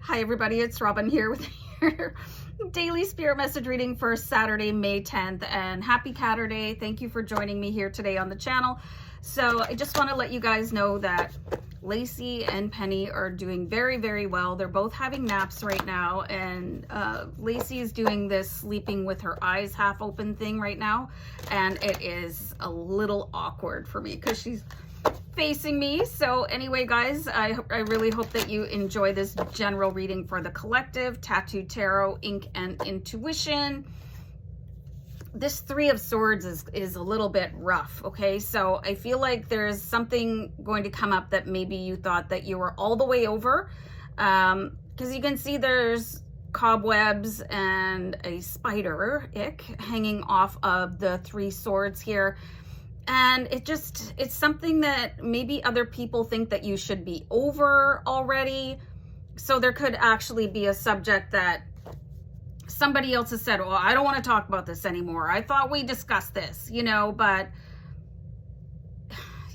Hi everybody, it's Robin here with your daily spirit message reading for Saturday, May 10th, and happy Catterday. Thank you for joining me here today on the channel. So I just want to let you guys know that Lacey and Penny are doing very, very well. They're both having naps right now, and Lacey is doing this sleeping with her eyes half open thing right now, and it is a little awkward for me because she's facing me. So anyway, guys, I really hope that you enjoy this general reading for the collective, Tattoo Tarot, Ink and Intuition. This Three of Swords is a little bit rough, okay? So I feel like there's something going to come up that maybe you thought that you were all the way over, because you can see there's cobwebs and a spider ick hanging off of the Three Swords here. And it's something that maybe other people think that you should be over already. So there could actually be a subject that somebody else has said, well, I don't want to talk about this anymore. I thought we discussed this, you know, but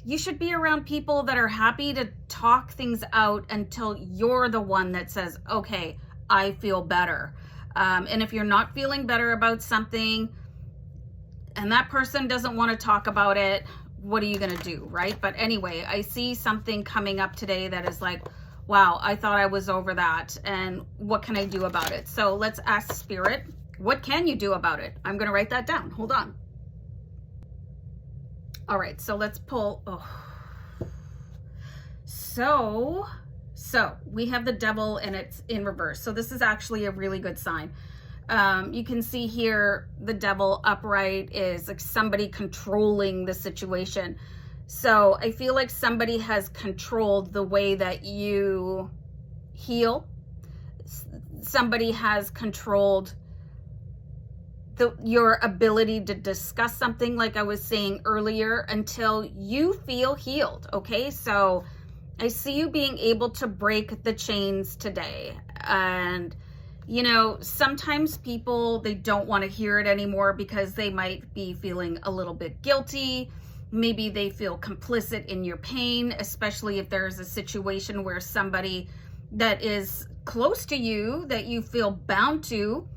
you should be around people that are happy to talk things out until you're the one that says, okay, I feel better. And if you're not feeling better about something, and that person doesn't want to talk about it, what are you going to do, right? But anyway, I see something coming up today that is like, wow, I thought I was over that, and what can I do about it? So let's ask Spirit, what can you do about it? I'm going to write that down. Hold on. All right, so let's pull. So we have the Devil, and it's in reverse. So this is actually a really good sign. You can see here the Devil upright is like somebody controlling the situation. So I feel like somebody has controlled the way that you heal. Somebody has controlled your ability to discuss something, like I was saying earlier, until you feel healed, okay? So I see you being able to break the chains today. And you know, sometimes people, they don't want to hear it anymore because they might be feeling a little bit guilty. Maybe they feel complicit in your pain, especially if there's a situation where somebody that is close to you, that you feel bound to,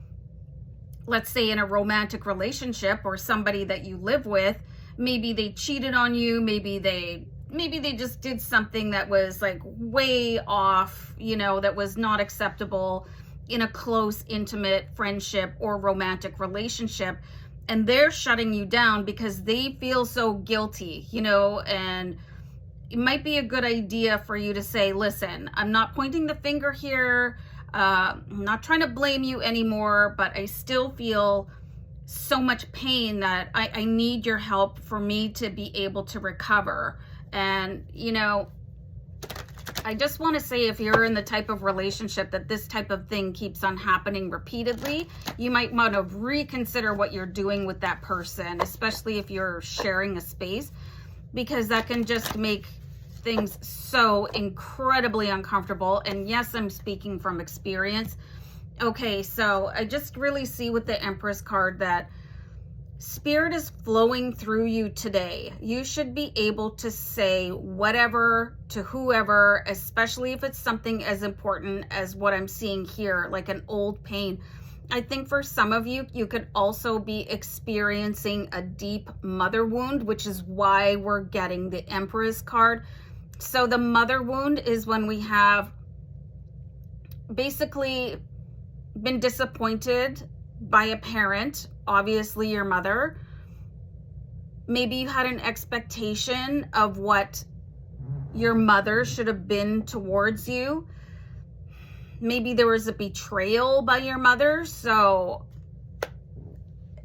let's say in a romantic relationship, or somebody that you live with, maybe they cheated on you, maybe they just did something that was like way off, you know, that was not acceptable in a close, intimate friendship or romantic relationship, and they're shutting you down because they feel so guilty, you know. And it might be a good idea for you to say, listen, I'm not pointing the finger here, I'm not trying to blame you anymore, but I still feel so much pain that I need your help for me to be able to recover. And you know, I just want to say, if you're in the type of relationship that this type of thing keeps on happening repeatedly, you might want to reconsider what you're doing with that person, especially if you're sharing a space, because that can just make things so incredibly uncomfortable. And yes, I'm speaking from experience. Okay, so I just really see with the Empress card that Spirit is flowing through you today. You should be able to say whatever to whoever, especially if it's something as important as what I'm seeing here, like an old pain. I think for some of you, you could also be experiencing a deep mother wound, which is why we're getting the Empress card. So the mother wound is when we have basically been disappointed by a parent, obviously your mother. Maybe you had an expectation of what your mother should have been towards you. Maybe there was a betrayal by your mother. So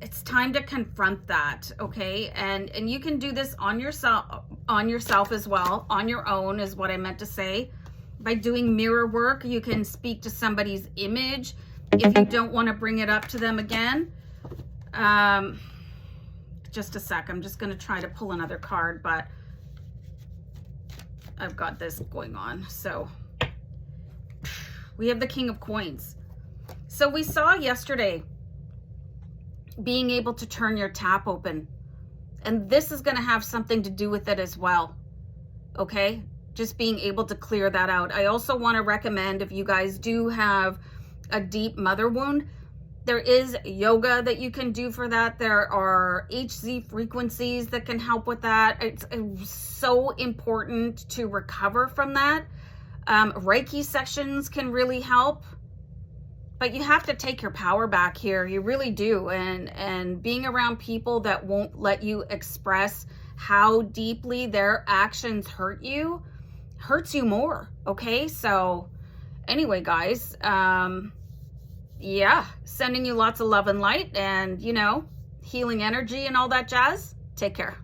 it's time to confront that, okay? And you can do this on yourself as well, on your own is what I meant to say. By doing mirror work, you can speak to somebody's image if you don't want to bring it up to them again. Just a sec, I'm just going to try to pull another card, but I've got this going on. So we have the King of Coins. So we saw yesterday being able to turn your tap open, and this is going to have something to do with it as well, okay? just being able to clear that out. I also want to recommend, if you guys do have a deep mother wound, there is yoga that you can do for that. There are HZ frequencies that can help with that. It's so important to recover from that. Reiki sessions can really help, but you have to take your power back here. You really do. And being around people that won't let you express how deeply their actions hurt you hurts you more. Okay. So anyway, guys, yeah, sending you lots of love and light and, you know, healing energy and all that jazz. Take care.